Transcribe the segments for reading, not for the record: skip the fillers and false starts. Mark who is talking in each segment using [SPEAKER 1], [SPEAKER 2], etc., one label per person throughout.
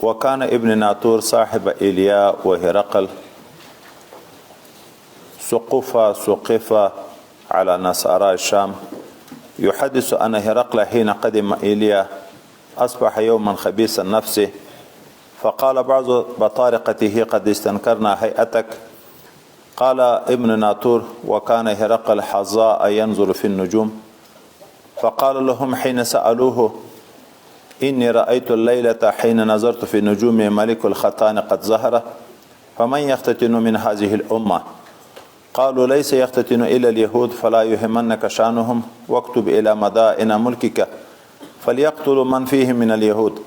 [SPEAKER 1] وكان ابن ناطور صاحب إيليا وهرقل سقف على نصارى الشام يحدث أن هرقل حين قدم إيليا أصبح يوما خبيث النفس فقال بعض بطارقته قد استنكرنا هيئتك. قال ابن ناطور وكان هرقل حظاء ينظر في النجوم فقال لهم حين سألوه إني رأيت الليلة حين نظرت في النجوم ملك الختان قد ظهر فمن يختتن من هذه الأمة؟ قالوا ليس يختتن إلا اليهود فلا يهمنك شأنهم واكتب إلى مدائن ملكك فليقتلوا من فيهم من اليهود.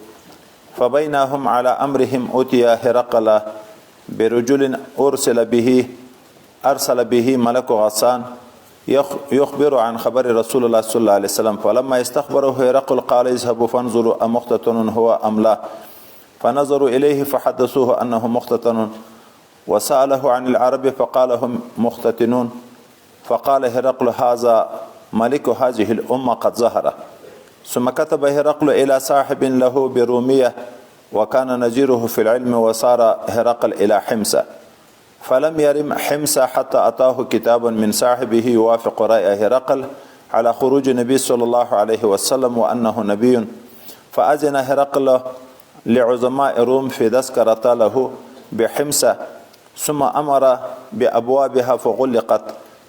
[SPEAKER 1] فبينهم على أمرهم أتي هرقل برجل أرسل به ملك غسان يخبر عن خبر رسول الله صلى الله عليه وسلم فلما استخبره هرقل قال اذهبوا فانظروا أمختتن هو أم لا فنظروا إليه فحدثوه أنه مختتن وسأله عن العرب فقال هم مختتنون فقال هرقل هذا ملك هذه الأمة قد ظهر. ثم كتب هرقل إلى صاحب له برومية وكان نجيره في العلم وصار هرقل إلى حمص فلم يرم حمص حتى أتاه كتاب من صاحبه يوافق رأي هرقل على خروج النبي صلى الله عليه وسلم وأنه نبي فأذن هرقل لعظماء روم في تذكرة له بحمص ثم أمر بأبوابها فغلقت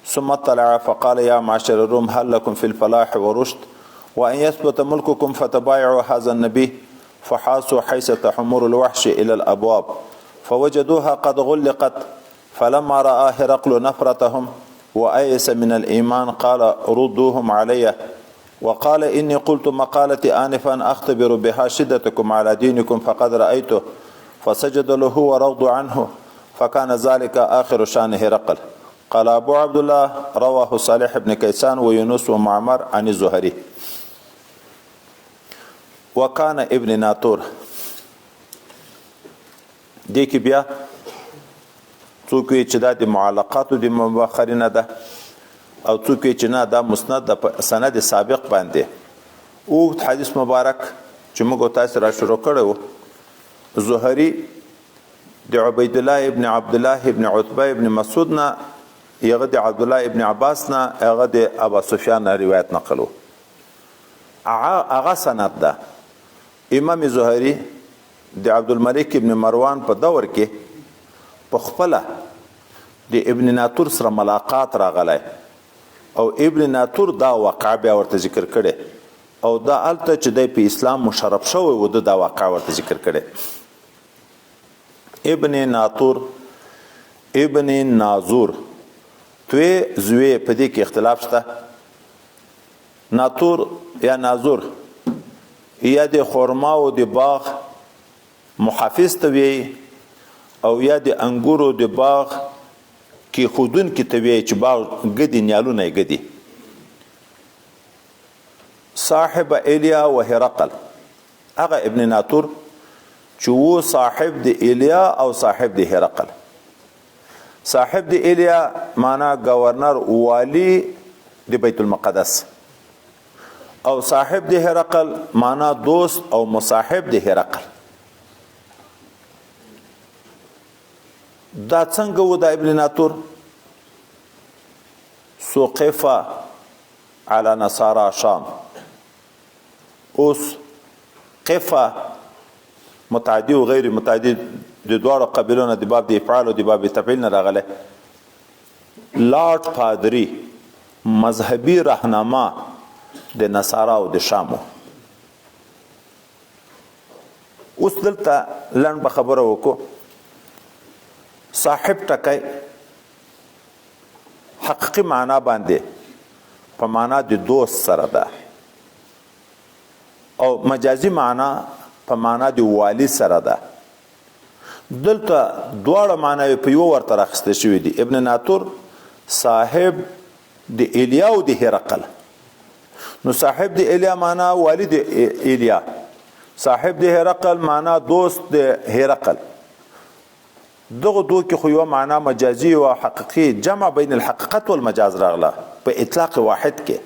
[SPEAKER 1] ثم اطلع فقال يا معشر الروم هل لكم في الفلاح ورشد وأن يثبت ملككم فتبايعوا هذا النبي فحاسوا حيث حمور الوحش إلى الأبواب فوجدوها قد غلقت فلما رأى هرقل نفرتهم وأيس من الإيمان قال ردوهم علي وقال إني قلت مقالتي آنفا أختبر بها شدتكم على دينكم فقد رأيته فسجد له ورضوا عنه فكان ذلك آخر شان هرقل. قال أبو عبد الله رواه صالح بن كيسان ويونس ومعمر عن الزهري. وكان ابن ناطور دې کې بیا څوک چې دا د معلقاتو د مبخرینه ده او څوک چې نه دا مسند د سند سابق باندې او حدیث مبارک چې موږ تاسو را شروع کړو زهري د عبید الله ابن عبد الله ابن عتبه ابن مسعود نه یغه د عبد الله ابن عباس نه هغه د ابو سفیان روایت نقلو هغه سند ده. امام زهري د عبد الملک ابن مروان په دور کې په خپل د ابن ناطور سره ملاقات راغلی او ابن ناطور دا واقع بیا ورته ذکر کړي او دا الته چې د په اسلام مشرف شوی و دا واقع ورته ذکر کړي. ابن ناطور ابن ناظور توی زوی په دې کې اختلاف شته. ناطور یا ناظور یا د خرما او د باغ محافظ ته وی او یا د انګورو د باغ کې خودون کې ته وی چې باغ ګدي نیالونه ګدي. صاحب ایلیا و هرقل هغه ابن ناطور چې وو صاحب د ایلیا او صاحب د هرقل. صاحب د ایلیا معنا گورنر والی د بیت المقدس او صاحب د هرقل معنا دوست او مصاحب د هرقل. دا څنګه و د ابن ناطور سقف على نصارى شام اوس قفه متعدی و غیر متعدی د دوړو قبیلونو د باب د افعال او د باب تفعیل نه راغله. لارډ پادری مذهبي راهنما د نصارا او د شامو. اوس دلته لنډ به خبره وکړو. صاحب ټکی حقیقي معنا باندې په معنا د دوست سره ده او مجازي معنا په معنا د والی سره ده. دلته دواړه معنی په یو ورته راخسته شوی دي. ابن ناطور صاحب د ایلیا او د هرقل. نو صاحب د ایلیا معنا والی د ایلیا، صاحب د هرقل معنا دوست د هرقل. دغه دوه کې خو یو معنا مجازي او حقیقي جمع بین الحقیقت والمجاز راغله په اطلاق واحد کې.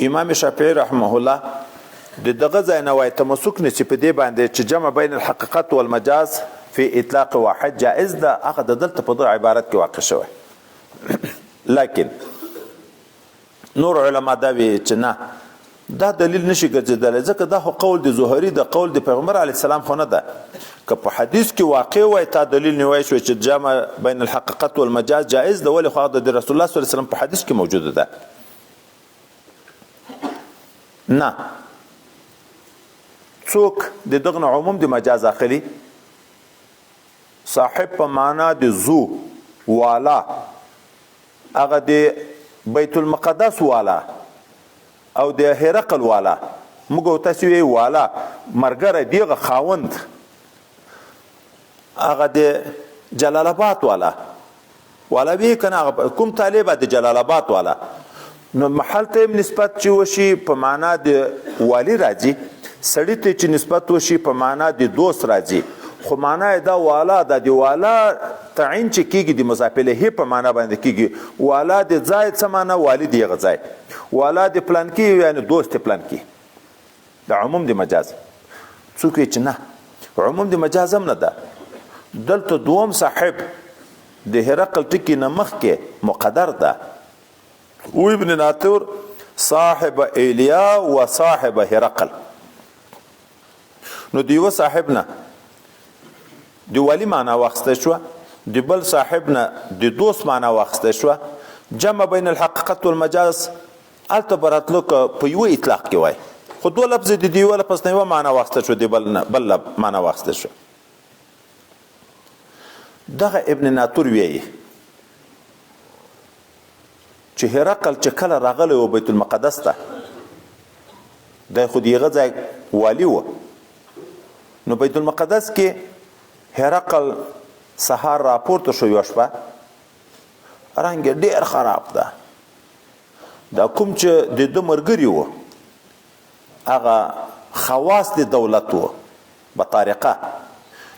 [SPEAKER 1] امام شافعي رحمه الله د دغه ځای نه وایي تمسک نیسي په دې باندې چې جمع بین الحقیقت والمجاز فی اطلاق واحد جائز ده، هغه د دلته په دغه عبارت کې واقع شوی. لیکن نور علما دا وی چې نه، دا دلیل نشي ګرځېدلی، ځکه دا خو قول د زهري د قول د پیغمبر علیه السلام خو نه ده. که په حدیث کې واقع وای تا دلیل نیوای شو چې جمع بین الحقیقت والمجاز جائز ده، ولې خو هغه د رسول الله صلی الله علیه وسلم په حدیث کې موجوده ده. نه، څوک د دغه عموم د مجاز اخلي، صاحب په معنا د زو والا، هغه د بیت المقدس والا او د هرقل والا، موږ تاسو وی والا مرګره دیغه خاوند، هغه د جلال آباد والا به کنه کوم طالب د جلال آباد والا، نو محل ته نسبت چې وشي په معنا د والی راځي، سړی ته چې نسبت وشي په معنا د دوست راځي، خو معنا دا والا د والا تعین چې کیږي د مضاف الیه په معنا باندې کیږي. والا د ځای څه معنا، والی دی غځای، والا د پلان کې یعنی دوست پلان کې، د عموم د مجاز. څوک چې نه عموم د مجاز هم نه ده، دلته دوم صاحب د هرقل ټکی نه مخکې مقدر ده. او ابن ناطور صاحب ایلیا و صاحب هرقل، نو دیو صاحب نه د ولی معنا واخسته شو، د بل صاحب نه د دوست معنا واخسته شو. جمع بین الحقیقت والمجاز الته براتلو په یو اطلاق کې وای، خو دوه لفظ د دیو لپس نه یو معنا واخسته شو، د بل معنا واخسته شو. دغه ابن ناطور وی چې هرقل چې کله راغلی و بیت المقدس ته، د خو دیغه ځای والی و، نو بیت المقدس کې هرقل سهار راپورته شو، یو شپه رنګ ډیر خراب ده. دا کوم چې د ده ملګري و هغه خواص د دولت و بطارقه،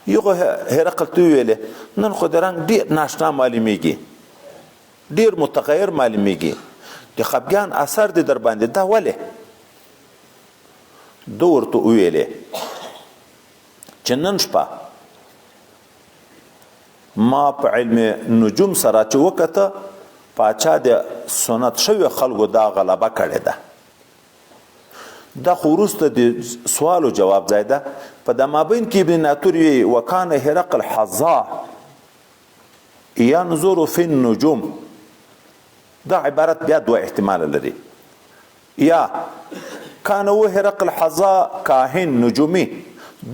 [SPEAKER 1] یو هرقل ته ویلې نن خو د رنګ ډیر ناشنا معلومیږي، ډیر متغیر معلومیږي، د خفګان اثر د در باندې، دا ولې؟ ده ورته وویلې چې نن شپه ما په علم نجوم سره چې وکته، پاچا د سنت شوی خلکو دا غلبه کړې ده. دا خو وروسته د سوال و جواب ځای ده. په د مابین کې ابن ناطور وی وکانه هرقل حظا ینظر فی النجوم، دا عبارت بیا دوه احتمال لري، یا کانه و هرقل حظا کاهن نجومی،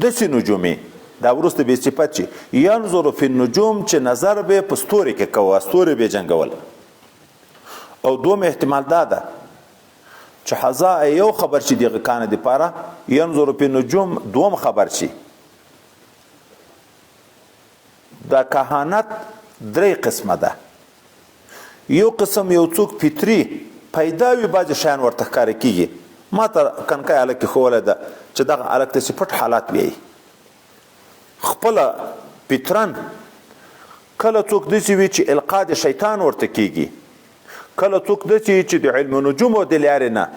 [SPEAKER 1] دسی نجومی، دا وروسته به صفت چې ینظر فی النجوم چې نظر به په ستوري کې کوه، ستوري به جنګول. او دوم احتمال دا ده چې حظا یو خبر شي دغه کانه د پاره، ینظر فی النجوم دوم خبر شي. دا کهانت درې قسمه ده، یو قسم یو څوک فطری پیدا وي، بعضې شیان ورته ښکاره کېږي. ما ته کنکۍ هلک کې ښوولی ده چې دغه هلک داسې پټ حالات بیایي، خپله فطرن کله څوک داسې وي چې القا د شیطان ورته کېږي، کله څوک داسې وي چې د علم نجومو د لارې نه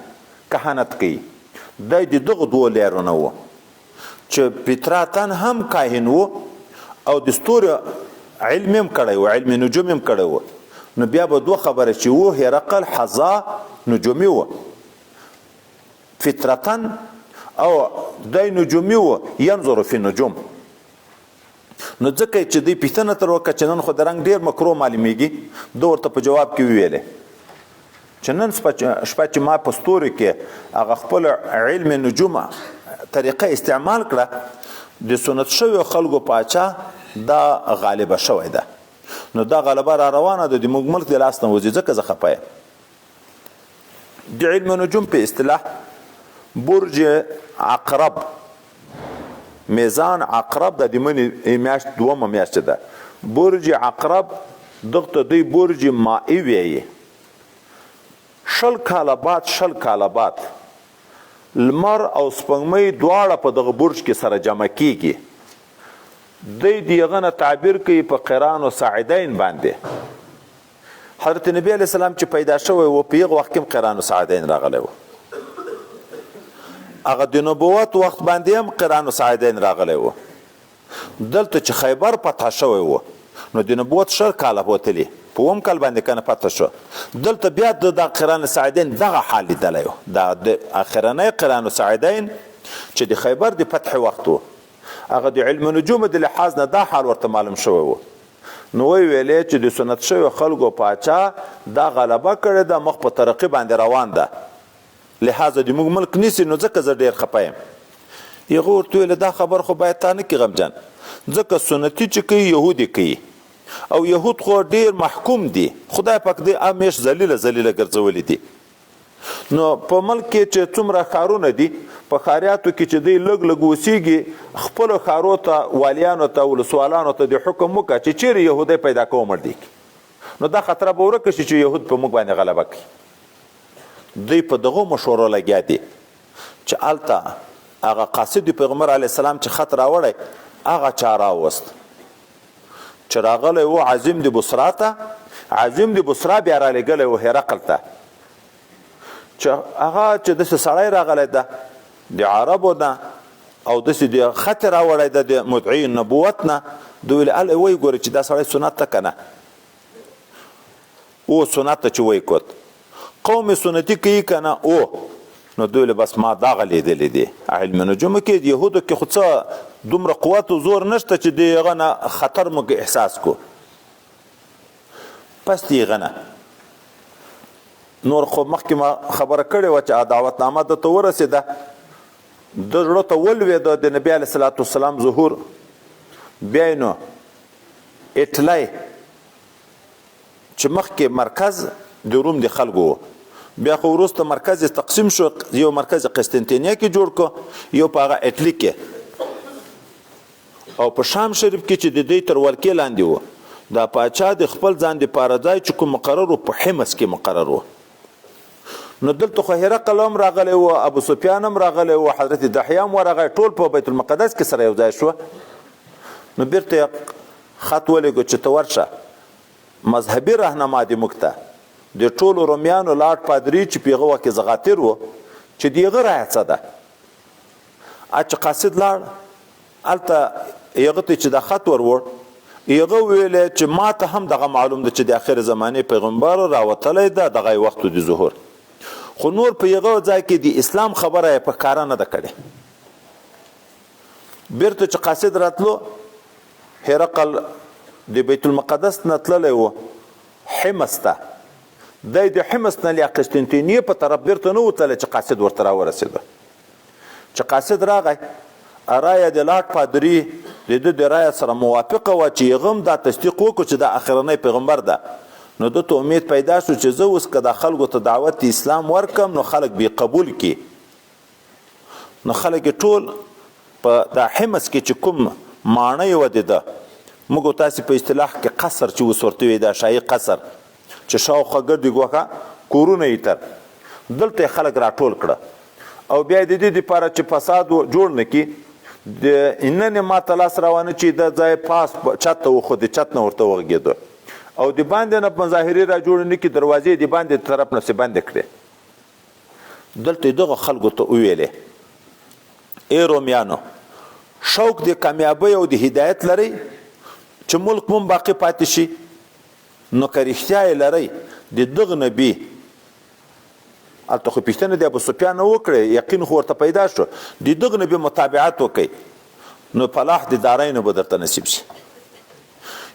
[SPEAKER 1] کهانت کوي. دی د دغو دوو لارو نه و چې فطرتن هم کاهن و او د ستورو علم هم کړی و، علم نجوم هم کړی و. نو بیا به دوه خبره چې و هرقل حظا نجومي و فطرتن، او دی نجومي و ینظر فی النجوم. نو ځکه چې دوی پوښتنه تر وکړه چې نن خو د رنګ ډېر مکرو معلومیږي، ده ورته په جواب کې وویلې چې نن شپه چې ما په ستوري کې هغه خپل علم نجوم طریقه استعمال کړه، د سنت شویو خلکو پاچا دا غالبه شوی ده. نو دا غلبه را روانه ده، د موږ ملک د لاس نه وځي، ځکه زه خفه یم. د علم نجوم په اصطلاح برج عقرب، میزان عقرب د منی میاشت دومه میاشت ده، برج عقرب دغه دوی برج مائی ویي. 20 کاله بعد لمر او سپوږمۍ دواړه په دغه برج کې سره جمع کیږي. دوی دغه نه تعبیر کوي په قران او ساعدین باندې. حضرت نبی علیہ السلام چې پیدا شوی و په یغه وخت کې قران او ساعدین راغلی و. هغه د نبوت وخت باندې هم قران سعیدین راغلی و. دلته چې خیبر فتح شوی و نو د نبوت شل کاله بوتلی په اووم کال باندې کنه فتح شو. دلته بیا د قران سعیدین دغه حال لیدلی و. د اخرنی قران سعیدین چې د خیبر د فتح وخت و هغه د علم نجوم د لحاظ نه دا حال ورته معلوم شوی و. نو ویلې چې د سنت شوی خلکو پاچا دا غلبه کړې ده مخ په ترقی باندې روان ده لہذا د موږ ملک نیسي نو ځکه زه ډېر خفه یم. هغه ورته ویل دا خبر خو باید تا نه کړې غمجن ځکه سنتي چې کوي یهودي کوي او یهود خو ډېر محکوم دي خدای پاک دې همیش ذلیله ذلیله ګرځولي دي. نو په ملک کې چې څومره ښارونه دي په ښاریاتو کې چې دوی لږ لږ اوسېږي خپلو ښارو ته والیانو ته ولسوالانو ته د حکم وکړه چې چیرې یهودی پیدا کوو مړ دي نو دا خطره به ورکه شي چې یهود په موږ باندې غلبه کوي. دوی په دغو مشورو لګیا دي چې هلته هغه قاصد پیغمبر علیه السلام چې خط راوړی هغه چا راوست چې راغلی و عظیم د بصرا ته. عظیم د بصرا بیا رالیږلی و هرقل ته چې هغه چې داسې سړی راغلی ده د عربو نه او داسې د خط راوړی ده د مدعي نبوت نه. دوی ویل هلې وایي ګورې چې دا سړی سنت ته که نه او سنت ته چې وایي کوت قوم سنتي کوي که نه او نو دوی بس ما دغه لیدلی دی. علم نجومو کې د یهودو کې خو څه دومره قوت و زور نشته چې د هغه نه خطر موږ احساس کو. پس د هغه نه نور خو مخکې ما خبره کړې وه چې دعوتنامه درته ورسېده د زړه ته ولوېده د نبي علیه صلات وسلام ظهور. بیا یې نو اټلی چې مخکې مرکز د روم د خلکو و بیا خو وروسته مرکز تقسیم شو یو مرکز قسطنطنیه کې جوړ کو یو په هغه اټلی کې او په شام شریف کې چې د دوی تر ولکې لاندې و دا پاچا د خپل ځان دپاره ځای چې کوم مقرر و په حمص کې مقرر و. نو دلته خو هرقل هم راغلی و ابو سفیان هم راغلی و حضرت دحیه هم ورغی ټول په بیت المقدس کې سره یو ځای شو. نو بیرته خط ولېږو چې ته ورشه مذهبي رهنما دي موږ ته د ټولو رومیانو لاټ پادري چې په هغه وخت کې زغاتر و چې د هغه رایه څه ده چې قاصد لاړ هلته هغه ته چې دا خط ور هغه ویلی چې ما ته هم دغه معلوم ده چې د آخر زمانې پیغمبر راوتلی ده دغه وخت د ظهور خو نور په هغه ځای کې د اسلام خبره یې په ښکاره نه ده کړې. بیرته چې قاصد راتلو هرقل د بیت المقدس نه تللی و حمص ته دی د حمص نه له قسطنطنیې په طرف بیرته نه وتلی چې قاصد ورته راورسېده. چې قاصد راغی رایه د لاټ پادري د ده د رایه سره موافقه وه چې هغه هم دا تصدیق وکړو چې دا اخرنی پیغمبر ده. نو ده ته امید پیدا شو چې زه اوس که دا خلکو ته دعوت اسلام ورکم نو خلک بې قبول کړي. نو خلک ټول په دا حمص کې چې کوم ماڼۍ وه د ده موږ تاسې په اصطلاح کې قصر چې اوس ورته وایي دا شاهي قصر چې شاوخوا ګردې ګوښه کورونه یې تر دلته یې خلک راټول کړه او بیا یې د دې دپاره چې فساد جوړ نه کړي د نن یې ماته لاس روانه چې دا ځای پاس چت ته وخو د چت نه ورته وغږېدو او د باندې نه مظاهرې را جوړې نه کړي دروازې د باندې طرف نه بندې کړې. دلته یې دغه خلکو ته وویلې ای رومیانو شوق د کامیابۍ او د هدایت لرئ چې ملک مون باقي پاتې شي نو که رښتیا یې لرئ د دغه نبي هلته خو پوښتنه د ابو سفیان نه وکړې یقین خو ورته پیدا شو د دغه نبي متابعت وکئ نو فلاح د دارینو به درته نصیب شي.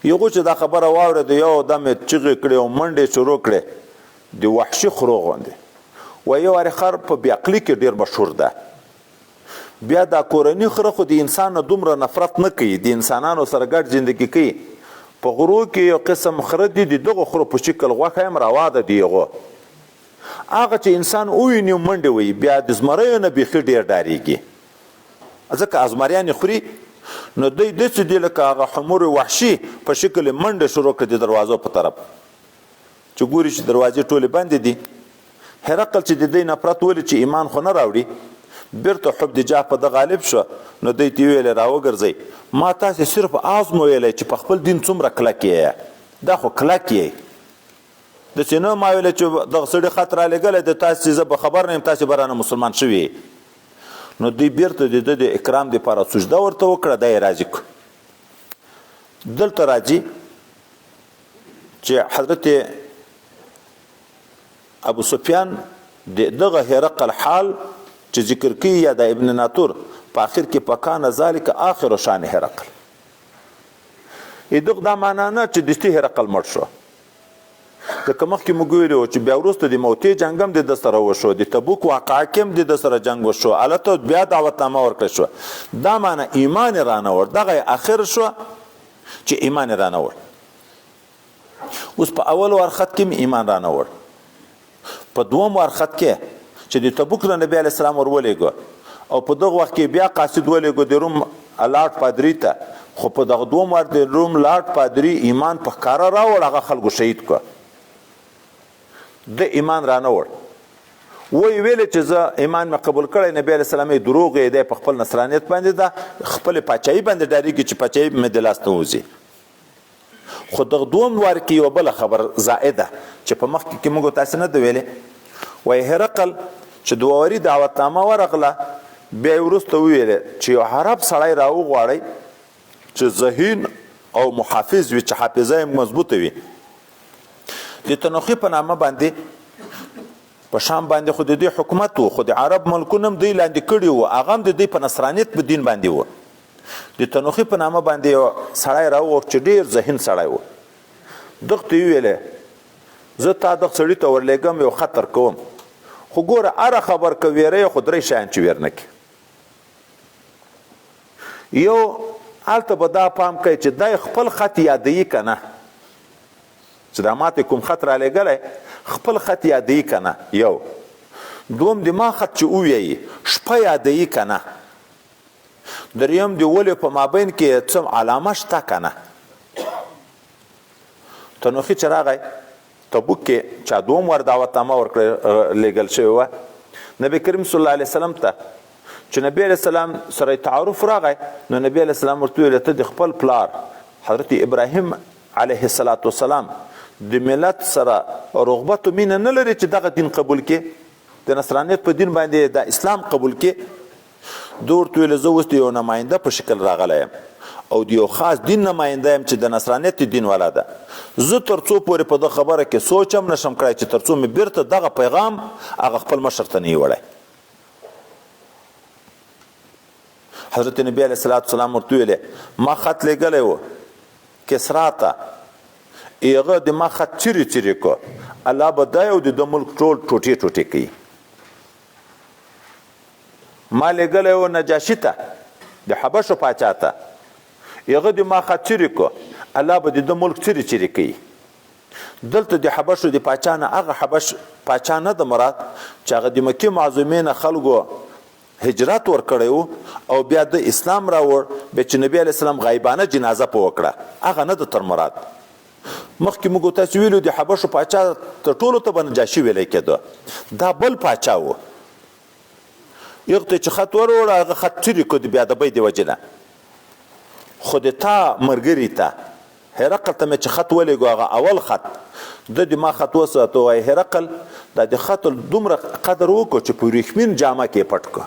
[SPEAKER 1] یغو چې دا خبره واورېده یو دم یې چغې کړې او منډې شروع کړې د وحشي خرو غوندې و یو وارې خر په بیعقلي کې ډېر مشهور ده. بیا دا کورني خره خو د انسان نه دومره نفرت نه کوي د انسانانو سره ګډ زندګي کوي. په غرو کې یو قسم خره دي د دغه خرو په شکل غوښه هم رواده دي هغو هغه چې انسان وویني منډې وهي بیا د زمریو نه بیخي ډېر ډارېږي ځکه ازمریان یې خوري. نو دوی داسې دي لکه هغه حمور وحشي په شکل یې منډه شروع کړه د دروازو په طرف چې ګوري چې دروازې ټولې بندې دي. هرقل چې د دوی نفرت ولید چې ایمان خو نه راوړي بیرته حب د جاه په ده غالب شو نو دوی ته ویلې راوګرځئ ما تاسې صرف آزمو ویلی چې په خپل دین څومره کلک یې دا خو کلک یې داسې نه ما ویلی چې دغه سړي خط رالېږلی د تاسې زه به خبر نه یم تاسې به رانه مسلمان شوي نو دوی بیرته د ده د اکرام دپاره سجده ورته وکړه، دا یې راضي کړ. دلته راځي چې حضرت ابو سفیان دغه هرقل حال چې ذکر کوي یا د ابن ناطور په آخر کې پکانه ذلک آخر شان هرقل، دغه دا معنا نه چې دستي هرقل مړ شو. لکه مخکې موږ ویلي وو چې بیا وروسته د موتې جنګ هم د ده سره وشو، د تبوک واقعه کې هم د ده سره جنګ وشو، هلته بیا دعوتنامه ورکړل شوه. دا معنا ایمان یې رانوړ، دغه یې اخر شو چې ایمان یې رانوړ. اوس په اول وارخط کې ایمان رانوړ، په دوم وارخط کې چې د تبوک نه نبی علیه السلام ورولېږه او په دغه وخت کې بیا قاصد ولېږه د روم لارډ پادري ته، خو په دغه دوم وار د روم لارډ پادري ایمان په ښکاره راوړ، هغه خلکو شهید کړه، د ایمان رانوړ. وی ویلې چې زه ایمان مې قبول کړی، نبی علیه السلام یې دروغ یې دی په خپل نصرانیت باندې ده، خپلې پاچاهي باندې ډارېږي چې پاچاهي مې د لاس نه وځي. خو دغه دوم وار کې یوه بله خبر زائده چې په مخکې کې موږ تاسې نه ده ویلې، وایي هرقل چې دوه واري دعوتنامه ورغله، بیا یې وروسته وویلې چې یو عرب سړی راوغواړئ چې ذهین او محافظ وي، چې حافظه یې مضبوطه وي. د تنوخي په نامه باندې په شام باندې خو د دوی حکومت و، خو د عرب ملکونه هم دوی لاندې کړي وو، هغه هم د دوی په نصرانیت په دین باندې و. د تنوخي په نامه باندې یو سړی راوغوښت چې ډېر ذهین سړی و. دغه ته یې ویلې زه تا دغه سړي ته ورلېږم، یو خطر کوم، خو ګوره هره خبر که ویره یې خو درې شیان چې ویر نه کړي. یو هلته به دا پام کوي چې دا خپل خط یادوي که نه، چې دا ماته کوم خط رالیږلی خپل خط یادوي که نه. یو دوم د ما خط چې وویایي شپه یادوي که نه. دریم د ولې په مابین کې څه علامه شته که نه. تنوخي چې راغی تبوک کې چا دوم ور دعوتنامه ورلیږل شوې وه نبی کریم صلی الله علیه وسلم ته، چې نبی علیه السلام سره تعارف راغی، نو نبی علیه السلام ورته ویل ته د خپل پلار حضرت ابراهیم علیه السلام د ملت سره رغبت و مینه نه لري چې دغه دین قبول کړي، د نصرانیت په دین باندې د اسلام قبول کړي. ده ورته ویل زه اوس د یو نماینده په شکل راغلی یم او د یو خاص دین نماینده یم چې د نصرانیت دین والا ده. زه تر څو پورې په دغه خبره کې سوچ هم نشم کړی چې تر څو مې بیرته دغه پیغام هغه خپل مشر ته نه وي وړی. حضرت نبی علیه السلام ورته ویلې ما خط لیږلی و کسرا ته، هغه د ما خط چیرې چیرې کو، الله به دا یو د ده ملک ټول ټوټې ټوټې کوي. ما لیږلی و نجاشي ته، د حبشو پاچا ته، هغه د ما خط چیرې کو، الله به د ده ملک چیرې چیرې کوي. دلته د حبشو د پاچا نه هغه حبش پاچا نه د مراد چې هغه د مکې معظمې نه خلکو هجرت ورکړی و او بیا د اسلام راوړ، بیا چې نبی علیه السلام غایبانه جنازه په وکړه، هغه نه د تر مراد. مخکې موږ تاسو ویلو د حبشو پاچا تر ټولو ته به نجاشي ویلی کېده، دا بل پاچا و. هغه ته چې خط وروړه هغه خط چیرې کړ د بېادبۍ د وجې نه. خو د تا ملګري ته هرقل ته مې چې خط ولېږو هغه اول خط ده د ما خط وساته، وایي هرقل دا د خط دومره قدر وکړو چې په وریښمین جامه کې یې پټ کړه.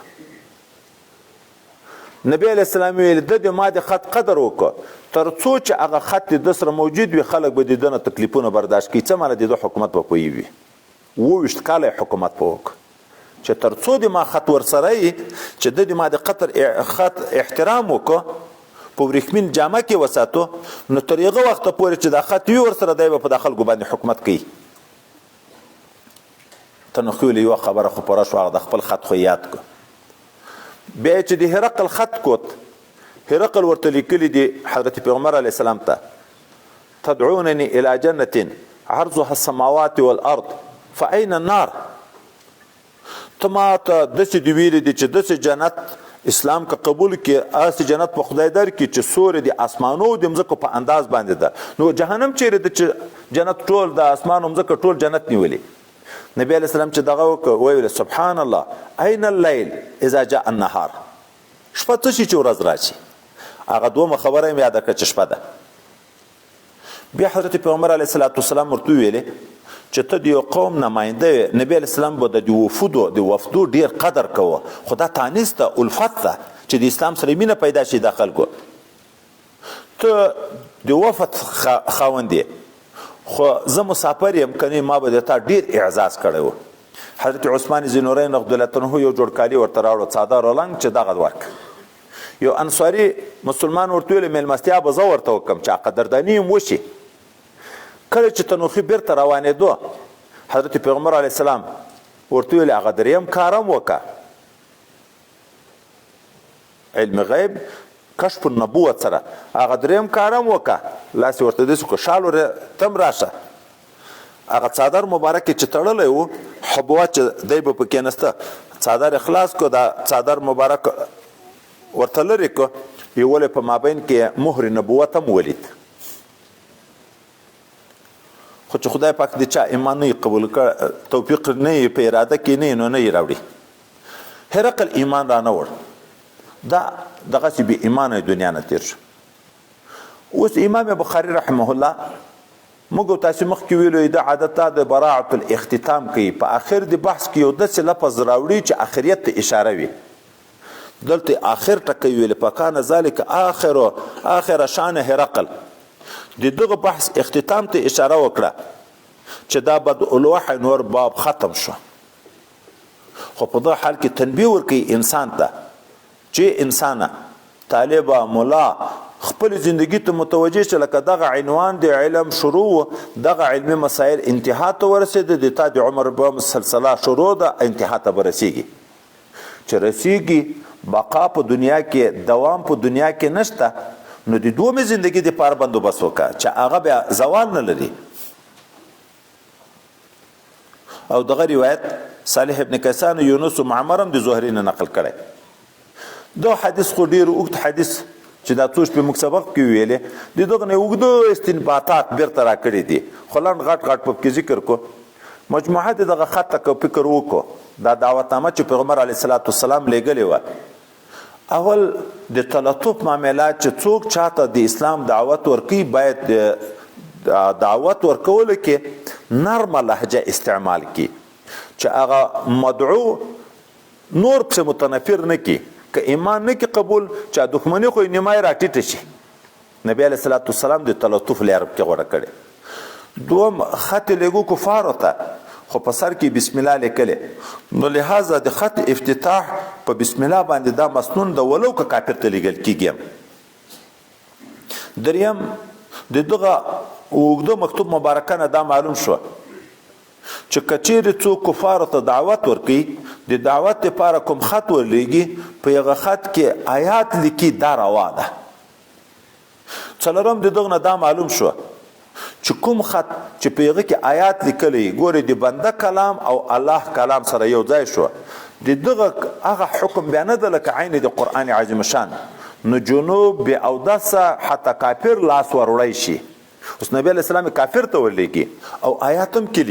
[SPEAKER 1] نبی علیه السلام ویل ده د ما د خط قدر وکړه تر څو چې هغه خط د ده سره موجود وي، خلک به د ده نه تکلیفونه برداشت کړي. څه معنی د ده حکومت به پوهې وي. 22 کاله یې حکومت په وکړه چې تر څو د ما خط ورسره وي چې ده د ما د خط احترام وکړه، په وریښمین جامه کې وساتو، نو تر هغه وخته پورې چې دا خط وي ورسره دی به په دا خلکو باندې حکومت کوي. تنوخي ویل یوه خبره خو پوره شوه، هغه د خپل خط خو یاد کړه. بیا چې د هرقل خط کوت، هرقل ورته لیکلي دي حضرت پیغمبر علیه السلام ته تدعونني الى جنة عرضها السماوات والارض فاين النار. ته ما ته داسې دي ویلي دي چې داسې جنت اسلام که قبول کې اسې جنت په خدای در کې چې سورې د اسمانو د مځکو په انداز باندې ده، نو جهنم چیرې ده چې جنت ټول د اسمان او مځکه ټول جنت نیولي. نبی علیه السلام چې دغه وکړه ویل سبحان الله این اللیل اذا جاء النهار، شپه څه شي چې ورځ راشي. هغه دومره خبره یې یاده کړه چې شپه ده. بیا حضرت پیغمبر علیه السلام ورته ویلې چې ته د یو قوم نماینده یې. نبي علیه السلام به د وفدو ډېر قدر کوه، خو دا تانیث ته الفت ده چې د اسلام سره مینه پیدا شي د خلکو. ته د وفد خاوند یې، خو زه مسافر یم، کنې ما به د تا ډېر اعزاز کړی و. حضرت عثمان ذینورین رضی الله عنه یو جوړ کالي ورته راوړه، څادر ولنګ چې دغه ورک. یو انصاري مسلمان ورته ویل میلمستیا به زه ورته وکړم چې قدرداني هم وشي. کله چې تنوخي بیرته روانېدو، حضرت پیغمبر علیه السلام ورته ویل هغه دریم کارم وکړه، علم غیب کشف النبوت سره هغه دریم کارم وکړه. لاس یې ورته داسې کړو، شال ورته هم راشه. هغه څادر مبارک چې تړلی و، حبوه چې دی به پکې نسته، څادر خلاص کړو، دا څادر مبارک ورته لرې کړو، یولې په مابین کې مهر نبوت هم ولید. خو چې خدای پاک د چا ایمان نه قبول کړ، توفیق نه یې په اراده کې نه نو نه یې راوړي. هرقل ایمان را نه وړ، دا دغسې بې ایمانه دنیا نه تېر شو. اوس امام بخاري رحمه الله موږ او تاسې مخکې ویلو د عادت د براعة الاختتام کوي، په آخر د بحث کې یو داسې لفظ راوړي چې آخریت ته اشاره وي. دلته آخر ټکی ویل، فکان ذلک آخر شان هرقل. د دغه بحث اختتام ته اشاره وکړه چې دا بدء الوحی نور باب ختم شو. خو په دغه حال کې تنبیه ورکوي انسان ته چې انسانه، طالبه، ملا، خپل زندگی ته متوجه شه، لکه دغه عنوان د علم شروع، دغه علمي مسائل انتها ته ورسېده، د تا د عمر به سلسله شروع ده، انتها ته به رسېږي. چې رسېږي بقا په دنیا کې، دوام په دنیا کې نشته، نو د دومې زندگی د پاره بندوبست وکړه چې هغه بیا زوال نه لري. او دغه روایت صالح ابن کیسان یونس و معمر هم د زهري نه نقل کړی. دا حدیث خو ډېر اوږد حدیث چې دا څو شپې موږ سبق کې ویلې، د دغه نه اوږده استنباطات بیرته راکړي دي، خو لنډ غټ غټ په کې ذکر کو. مجموعه د دغه خط ته فکر وکړو، دا دعوتنامه چې پیغمبر علیه الصلاة والسلام لیږلې وه. اول د تلطف معاملات چې څوک چاته د اسلام دعوت ورکوي، باید د دعوت ورکولو کې نرمه لهجه استعمال کړي، چې هغه مدعو نور پسې متنفر نه کړي، که ایمان نه کې قبول، چې دښمني خو یې نیمای راټیټه شي. نبی علیه الصلاة والسلام د تلطف لاره پکې غوره کړې. دوم خط لګو کفارو ته، خو په سر کې بسم الله لیکلې، نو لہذا د خط افتتاح په بسم الله باندې دا مسنون د ولو که کافر ته لیږل کېږي. دریم د دغه اوږده مکتوب مبارکانه دا معلوم شو چې که چیرې څوک کفارو ته دعوت ورکوي، د دعوت لپاره کوم خط ورلیږي، په هغه خط کې آیات لیکي، دا روا ده. څلورم د دغه نه دا معلوم شو چې کوم خط چې په هغه کې آیات لیکلی، ګورې د بنده کلام او الله کلام سره یو ځای شو، د دغه هغه حکم بیا نه ده لکه عین د قرآن عظیم شان، نو جنوب بې اودسه حتی کافر لاس وروړی شي. اوس نبی علیه السلام کافر ته ورلیږي او آیات هم کې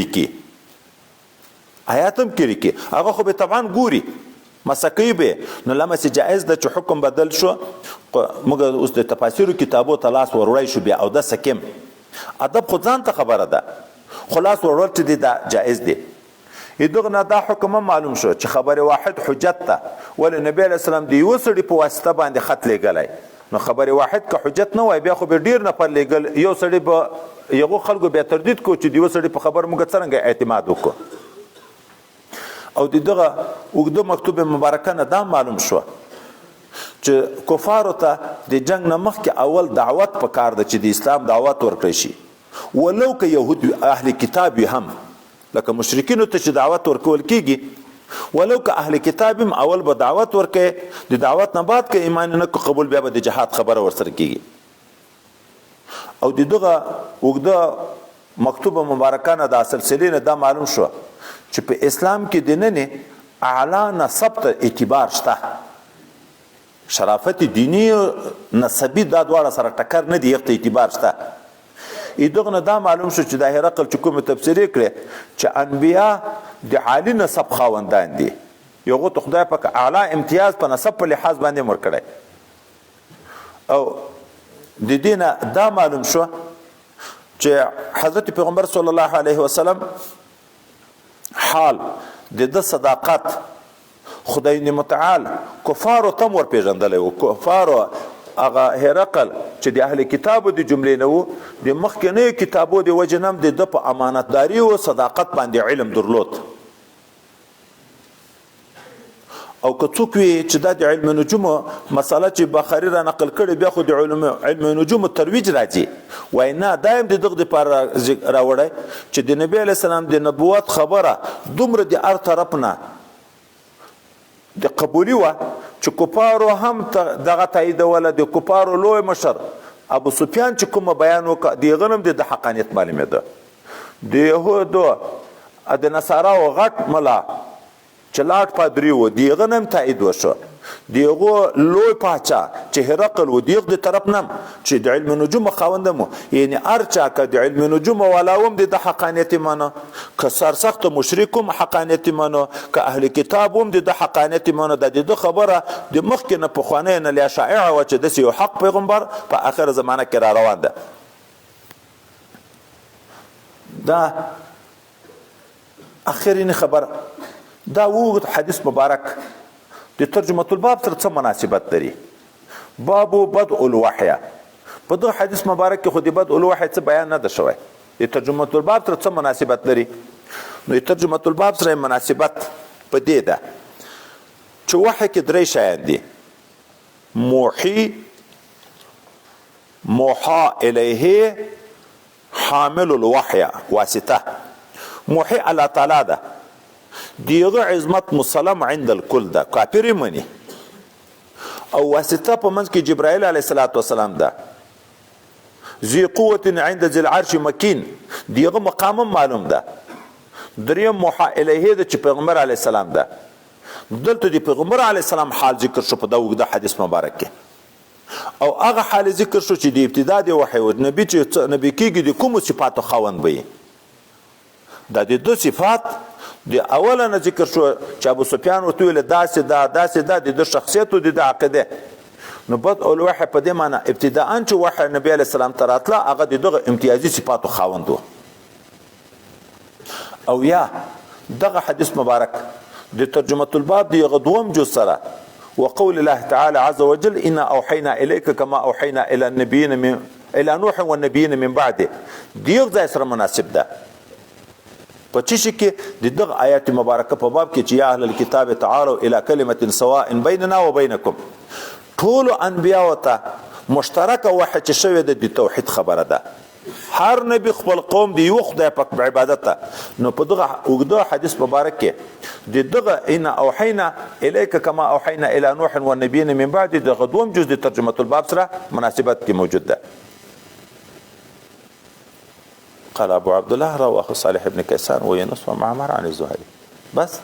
[SPEAKER 1] لیکي، هغه خو به طبعا ګوري، مسکی به، نو لمسې جایز ده چې حکم بدل شو. موږ اوس د تفاسیرو کتابو ته لاس وروړی شو، بیا اودسه کم ادب خو ځان ته خبره ده، خلاص وروړل چې دی دا جایز دی. دغه نه دا حکم معلوم شو چې خبر واحد حجت ده، ولې نبی علیه السلام د یو سړي په واسطه باندې خط لیږلی، نو خبر واحد که حجت نه وای، بیا خو به ډېر نفر لیږل، یو سړي به یغو خلکو بیا تردید کو چې د یو سړي په خبر موږ څرنګه اعتماد وکړو. او د دغه اوږده مکتوب مبارکه نه دا معلوم شو چې کفارو ته د جنگ نه مخکې اول دعوت پکار ده چې د اسلام دعوت ورکړی شي، ولو که یهود اهل کتاب هم، لکه مشرکینو ته چې دعوت ورکول کیږي، ولو که اهل کتاب هم اول به دعوت ورکړي، د دعوت نه بعد که ایمان نه قبول، بیا به د جهاد خبره ورسره کیږي. او د دغه اوږده مکتوب مبارکانه د سلسلې نه دا معلوم شو چې په اسلام کې د نن اعلی نسب ته اعتبار شته، شرافت دینی نسبی دا دواړه سره ټکر نه دی، یخته اعتبار شته. دغه نه دا معلوم شو چې د هرقل چې کومه تفسیر کړي چې انبیا د عالی نسب خاوندان دي، یو ته خدای پاک اعلی امتیاز په نسب په لحاظ باندې ورکړي. او د دینه دا معلوم شو چې حضرت پیغمبر صلی الله علیه وسلم حال د صداقت خدای متعال کفارو تم ور پیژندلی و. کفارو هغه هرقل چې د اهل کتابو د جملې نه و، د مخکنیو کتابو د وجې نه هم د ده په امانتداري او صداقت باندې علم درلود. او که څوک وي چې دا د علم نجومو مسله چې بخاري را نقل کړي بیا خو د علم نجومو ترویج راځي، وای نه دا هم د دغه دپاره راوړی چې د نبي علیه السلام د نبوت خبره دومره د هر طرف نه د قبولي وه چې کفارو هم دغه تاییدوله. د کفارو لوی مشر ابو سفیان چې کومه بیان وکړه د هغه هم د حقانیت معلومېده. د یهودو د نصاراو غټ ملا چې لاټ پادري و د هغه نه هم تایید وشو. د هغو لوی پاچا چې هرقل و د هغه د طرف نه چې د علم نجومو خاوند هم و، یعنې هر چا که د علم نجومو والا هم د ده حقانیت منو، که سرسخت مشرک هم حقانیت منو، که اهل کتاب هم د ده حقانیت منو. د ده خبره د مخکې نه پخوانی نه لا شائعه وه چې داسې یو حق پیغمبر په آخر زمانه کې را روان ده. دا آخرین خبر دا اوږد حدیث مبارک د ترجمة الباب سره څه مناسبت لري؟ بابو بدء الوحی. په دغه حدیث مبارک کې خو د بدء الوحی څه بیان نه ده شوی. د ترجمة الباب سره څه مناسبت لري؟ نو د ترجمة الباب سره مناسبت په دې ده چې وحی کې درې شیان دي: موحی، موحا الیه، حامل الوحی، واسطه. موحی الله تعالی ده، دیغه عظمت مسلم عند الکل ده، کافر منی. او واسطه په منځ کې جبرائیل علیه السلام ده، ذی قوت عند ذی العرش مکین، دیغه مقام معلوم ده. دریم موحا الیه ده چې پیغمبر علیه السلام ده. دلته د پیغمبر علیه السلام حال ذکر شو په دا اوږده حدیث مبارک کې، او هغه حال ذکر شو چې د ابتدا د وحی و نبی چې نبی کېږي د کومو صفاتو خاوند به دا د دو صفات د اوله نه ذکر شو چې ابو سفیان ورته ویل داسې دا داسې دا د ده شخصیت او د ده عقیده. نو بدء الوحی په دې معنی ابتداء چې وحی نبی علیه السلام ته راتله هغه د دغه امتیازي صفاتو خاوند و. او یا دغه حدیث مبارک د ترجمة الباب د هغه دوم جز سره وقول الله تعالى عز وجل انا اوحينا اليك كما اوحينا الى النبيين من الى نوح والنبيين من بعده دیغ ځای سره مناسب ده. په چی شي کې د دغه آیات مبارکه په باب کې چې یا اهل الكتاب تعالوا الى كلمه سواء بيننا وبينكم، ټول انبیاء ته مشترک وحی چې شوی د توحید خبره ده. هر نبی خپل قوم دی یو خدای پاک په عبادت ته. نو په دغه اوږده حدیث مبارک کې د دغه ان اوحینا الیک کما اوحینا الی نوح والنبیین من بعد دغه دوم جز د ترجمه الباب سره مناسبت کې موجود ده. قال ابو عبد الله رواه صالح بن كيسان ويونس ومعمر عن الزهري. بس